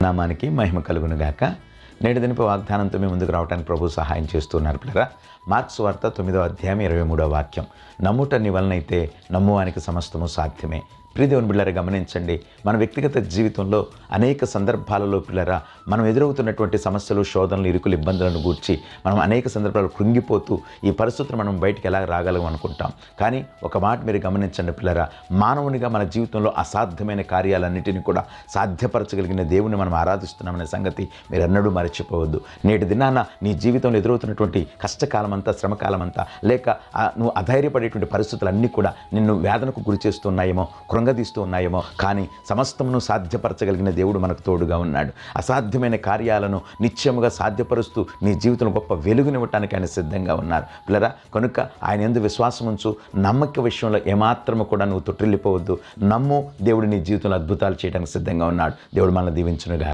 నామానికి మహిమ కలుగునుగాక. నేటి దినపు వాగ్దానంతో మీ ముందుకు రావడానికి ప్రభు సహాయం చేస్తున్నారు పిల్లరా. మార్క్స్ వార్త 9వ అధ్యాయం 23వ వాక్యం. నమ్ముట నీ వలనైతే నమ్మువానికి సమస్తము సాధ్యమే. ప్రియదేవుని బిళ్ళారా, గమనించండి, మన వ్యక్తిగత జీవితంలో అనేక సందర్భాలలో పిల్లరా మనం ఎదురవుతున్నటువంటి సమస్యలు, శోధనలు, ఇరుకులు, ఇబ్బందులను గూర్చి మనం అనేక సందర్భాలు కృంగిపోతూ ఈ పరిస్థితులు మనం బయటికి ఎలా రాగలం అనుకుంటాం. కానీ ఒక మాట మీరు గమనించండి పిల్లరా, మానవునిగా మన జీవితంలో అసాధ్యమైన కార్యాలన్నిటిని కూడా సాధ్యపరచగలిగిన దేవుని మనం ఆరాధిస్తున్నామనే సంగతి మీరు ఎన్నడూ మర్చిపోవద్దు. నేటి దినాన నీ జీవితంలో ఎదురవుతున్నటువంటి కష్టకాలం అంతా, శ్రమకాలం అంతా, లేక నువ్వు అధైర్యపడేటువంటి పరిస్థితులన్నీ కూడా నిన్ను వేదనకు గురి చేస్తున్నాయేమో, కృంగదీస్తూ ఉన్నాయేమో, కానీ సమస్తమును సాధ్యపరచగలిగిన దేవుడు మనకు తోడుగా ఉన్నాడు. అసాధ్యమైన కార్యాలను నిత్యముగా సాధ్యపరుస్తూ నీ జీవితంలో గొప్ప వెలుగునివ్వటానికి ఆయన సిద్ధంగా ఉన్నారు పిల్లరా. కనుక ఆయన యందు విశ్వాసం ఉంచు. నమ్మక విషయంలో ఏమాత్రము కూడా నువ్వు తొట్టిల్లిపోవద్దు. నమ్ము, దేవుడు నీ జీవితంలో అద్భుతాలు చేయడానికి సిద్ధంగా ఉన్నాడు. దేవుడు మనల్ని దీవించునుగా.